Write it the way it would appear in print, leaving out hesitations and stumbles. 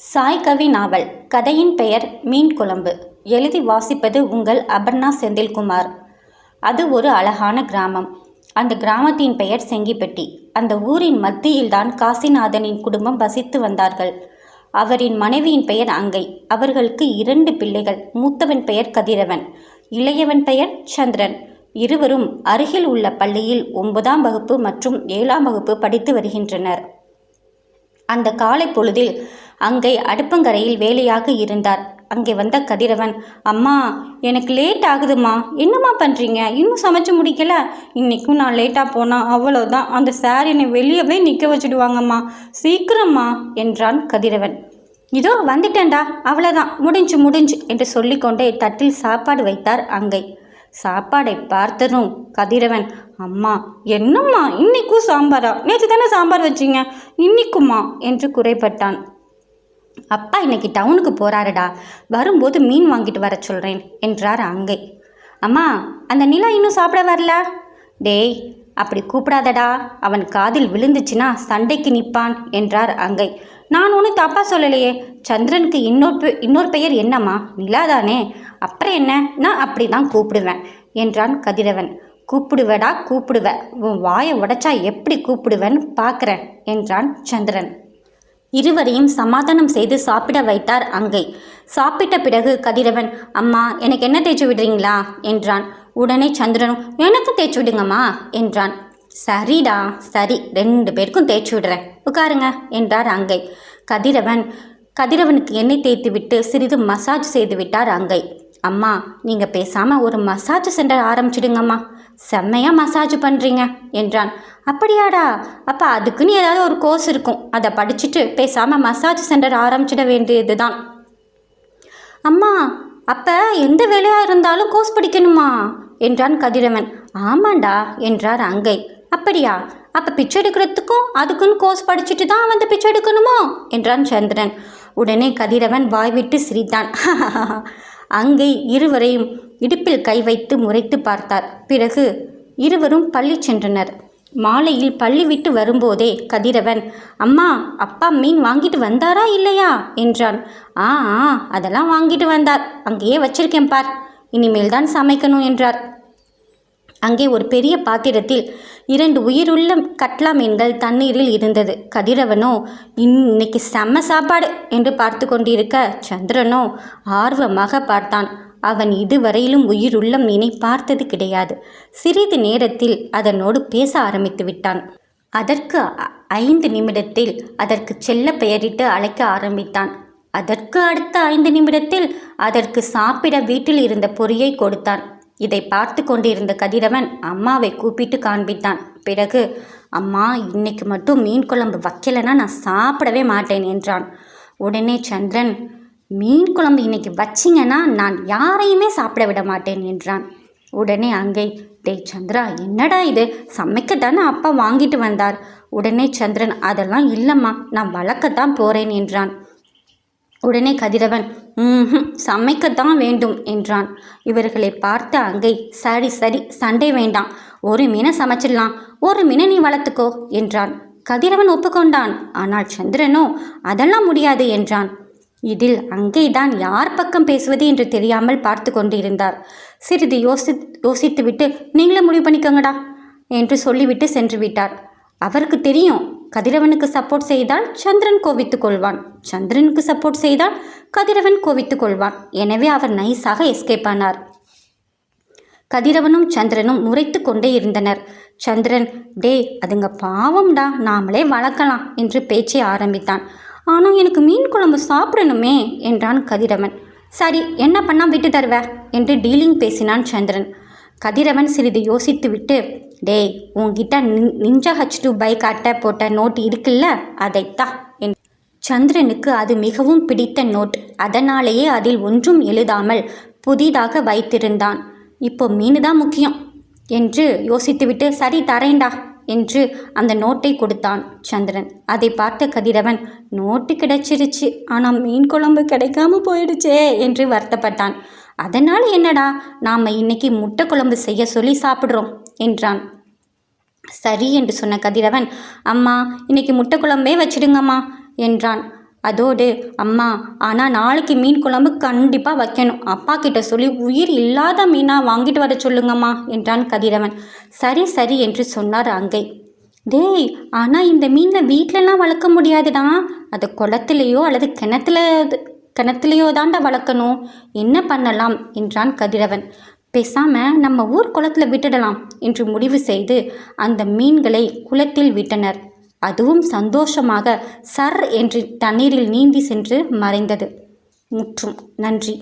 சாய் கவி நாவல். கதையின் பெயர் மீன் குழம்பு. எழுதி வாசிப்பது உங்கள் அபர்ணா செந்தில்குமார். அது ஒரு அழகான கிராமம். அந்த கிராமத்தின் பெயர் செங்கிப்பட்டி. அந்த ஊரின் மத்தியில்தான் காசிநாதனின் குடும்பம் வசித்து வந்தார்கள். அவரின் மனைவியின் பெயர் அங்கை. அவர்களுக்கு 2 பிள்ளைகள். மூத்தவன் பெயர் கதிரவன், இளையவன் பெயர் சந்திரன். இருவரும் அருகில் உள்ள பள்ளியில் 9ஆம் வகுப்பு மற்றும் 7ஆம் வகுப்பு படித்து வருகின்றனர். அந்த காலை பொழுதில் அங்கை அடுப்பங்கரையில் வேலையாக இருந்தார். அங்கே வந்த கதிரவன், அம்மா எனக்கு லேட் ஆகுதுமா, என்னம்மா பண்ணுறீங்க, இன்னும் சமைச்சு முடிக்கல? இன்றைக்கும் நான் லேட்டாக போனால் அவ்வளோதான், அந்த சார் என்னை வெளியவே நிற்க வச்சுடுவாங்கம்மா, சீக்கிரம்மா என்றான் கதிரவன். இதோ வந்துட்டேன்டா, அவ்வளோதான், முடிஞ்சு என்று சொல்லிக்கொண்டே தட்டில் சாப்பாடு வைத்தார் அங்கை. சாப்பாடை பார்த்ததும் கதிரவன், அம்மா என்னம்மா இன்னைக்கும் சாம்பாரா? நேற்று தானே சாம்பார் வச்சிங்க, இன்னைக்குமா என்று குறைப்பட்டான். அப்பா இன்னைக்கு டவுனுக்கு போகிறாருடா, வரும்போது மீன் வாங்கிட்டு வர சொல்கிறேன் என்றார் அங்கை. அம்மா அந்த நிலா இன்னும் சாப்பிட வரல? டேய் அப்படி கூப்பிடாதடா, அவன் காதில் விழுந்துச்சுன்னா சண்டைக்கு நிற்பான் என்றார் அங்கை. நான் ஒன்றும் தப்பாக சொல்லலையே, சந்திரனுக்கு இன்னொரு பெயர் என்னம்மா? நிலாதானே, அப்புறம் என்ன, நான் அப்படி தான் கூப்பிடுவேன் என்றான் கதிரவன். கூப்பிடுவடா கூப்பிடுவ, உன் வாயை உடைச்சா எப்படி கூப்பிடுவேன்னு பார்க்குறேன் என்றான் சந்திரன். இருவரையும் சமாதானம் செய்து சாப்பிட வைத்தார் அங்கை. சாப்பிட்ட பிறகு கதிரவன், அம்மா எனக்கு என்ன தேய்ச்சி விடுறீங்களா என்றான். உடனே சந்திரனும், எனக்கும் தேய்ச்சி விடுங்கம்மா என்றான். சரிடா சரி, 2 பேருக்கும் தேய்ச்சி விடுறேன், உட்காருங்க என்றார் அங்கை. கதிரவனுக்கு எண்ணெய் தேய்த்து விட்டு சிறிது மசாஜ் செய்து விட்டார் அங்கை. அம்மா நீங்கள் பேசாமல் ஒரு மசாஜ் சென்டர் ஆரம்பிச்சிடுங்கம்மா, செம்மையாக மசாஜ் பண்ணுறீங்க என்றான். அப்படியாடா, அப்போ அதுக்குன்னு ஏதாவது ஒரு கோர்ஸ் இருக்கும், அதை படிச்சுட்டு பேசாமல் மசாஜ் சென்டர் ஆரம்பிச்சிட வேண்டியது தான். அம்மா அப்போ எந்த வேலையாக இருந்தாலும் கோர்ஸ் படிக்கணுமா என்றான் கதிரவன். ஆமாண்டா என்றார் அங்கை. அப்படியா, அப்போ பிச்சை எடுக்கிறதுக்கும் அதுக்குன்னு கோர்ஸ் படிச்சுட்டு தான் வந்து பிச்சை எடுக்கணுமோ என்றான் சந்திரன். உடனே கதிரவன் வாய்விட்டு சிரித்தான். அங்கை இருவரையும் இடுப்பில் கை வைத்து முறைத்து பார்த்தார். பிறகு இருவரும் பள்ளி சென்றனர். மாலையில் பள்ளி விட்டு வரும்போதே கதிரவன், அம்மா அப்பா மீன் வாங்கிட்டு வந்தாரா இல்லையா என்றான். ஆ அதெல்லாம் வாங்கிட்டு வந்தார், அங்கேயே வச்சிருக்கேன் பார், இனிமேல் தான் சமைக்கணும் என்றார். அங்கே ஒரு பெரிய பாத்திரத்தில் 2 உயிருள்ள கட்லா மீன்கள் தண்ணீரில் இருந்தது. கதிரவனோ இன்னைக்கு செம்ம சாப்பாடு என்று பார்த்து கொண்டிருக்க, சந்திரனோ ஆர்வமாக பார்த்தான். அவன் இதுவரையிலும் உயிருள்ள மீனை பார்த்தது கிடையாது. சிறிது நேரத்தில் அதனோடு பேச ஆரம்பித்து விட்டான். அதற்கு 5 நிமிடத்தில் அதற்கு செல்ல பெயரிட்டு அழைக்க ஆரம்பித்தான். அதற்கு அடுத்த 5 நிமிடத்தில் அதற்கு சாப்பிட வீட்டில் இருந்த பொரியை கொடுத்தான். இதை பார்த்து கொண்டிருந்த கதிரவன் அம்மாவை கூப்பிட்டு காண்பித்தான். பிறகு, அம்மா இன்னைக்கு மட்டும் மீன் குழம்பு வைக்கலைன்னா நான் சாப்பிடவே மாட்டேன் என்றான். உடனே சந்திரன், மீன் குழம்பு இன்னைக்கு வச்சிங்கன்னா நான் யாரையுமே சாப்பிட விட மாட்டேன் என்றான். உடனே அங்கை, டேய் சந்திரா என்னடா இது, சமைக்கத்தானே அப்பா வாங்கிட்டு வந்தார். உடனே சந்திரன், அதெல்லாம் இல்லைம்மா, நான் வளர்க்கத்தான் போகிறேன் என்றான். உடனே கதிரவன், சமைக்கத்தான் வேண்டும் என்றான். இவர்களை பார்த்த அங்கை, சரி சண்டை வேண்டாம், ஒரு மீனை சமைச்சிடலாம், ஒரு மீனை நீ வளர்த்துக்கோ என்றான். கதிரவன் ஒப்புக்கொண்டான். ஆனால் சந்திரனோ அதெல்லாம் முடியாது என்றான். இதில் அங்கேதான் யார் பக்கம் பேசுவது என்று தெரியாமல் பார்த்து கொண்டிருந்தார். சிறிது யோசித்துவிட்டு, நீங்களே முடிவு பண்ணிக்கோங்கடா என்று சொல்லிவிட்டு சென்று விட்டார். அவருக்கு தெரியும், கதிரவனுக்கு சப்போர்ட் செய்தால் சந்திரன் கோவித்து கொள்வான், சந்திரனுக்கு சப்போர்ட் செய்தால் கதிரவன் கோவித்து கொள்வான். எனவே அவர் நைஸாக எஸ்கேப் ஆனார். கதிரவனும் சந்திரனும் முறைத்து கொண்டே இருந்தனர். சந்திரன், டேய் அதுங்க பாவம்டா, நாமளே வளர்க்கலாம் என்று பேச்சை ஆரம்பித்தான். ஆனால் எனக்கு மீன் குழம்பு சாப்பிடணுமே என்றான் கதிரவன். சரி என்ன பண்ணால் விட்டு தருவ என்று டீலிங் பேசினான் சந்திரன். கதிரவன் சிறிது யோசித்து விட்டு, டேய் உன்கிட்ட நிஞ்சா H2 பைக் அட்டை போட்ட நோட்டு இருக்குல்ல, அதைத்தான். சந்திரனுக்கு அது மிகவும் பிடித்த நோட். அதனாலேயே அதில் ஒன்றும் எழுதாமல் புதிதாக வைத்திருந்தான். இப்போ மீன் தான் முக்கியம் என்று யோசித்துவிட்டு, சரி தரேண்டா என்று அந்த நோட்டை கொடுத்தான் சந்திரன். அதை பார்த்த கதிரவன், நோட்டு கிடைச்சிருச்சு, ஆனால் மீன் குழம்பு கிடைக்காம போயிடுச்சே என்று வருத்தப்பட்டான். அதனால் என்னடா, நாம் இன்னைக்கு முட்டை குழம்பு செய்ய சொல்லி சாப்பிட்றோம் என்றான். சரி என்று சொன்ன கதிரவன், அம்மா இன்னைக்கு முட்டை குழம்பே வச்சிடுங்கம்மா என்றான். அதோடு அம்மா ஆனால் நாளைக்கு மீன் குழம்பு கண்டிப்பாக வைக்கணும், அப்பா கிட்ட சொல்லி உயிர் இல்லாத மீனாக வாங்கிட்டு வர சொல்லுங்கம்மா என்றான் கதிரவன். சரி சரி என்று சொன்னார் அங்கை. டேய், ஆனால் இந்த மீனை வீட்டிலலாம் வளர்க்க முடியாதுடா, அது குளத்துலேயோ அல்லது கிணத்துலையோ தாண்டா வளர்க்கணும், என்ன பண்ணலாம் என்றான் கதிரவன். பேசாமல் நம்ம ஊர் குளத்தில் விட்டுடலாம் என்று முடிவு செய்து அந்த மீன்களை குளத்தில் விட்டனர். அதுவும் சந்தோஷமாக சர் என்று தண்ணீரில் நீந்தி சென்று மறைந்தது. முற்றும். நன்றி.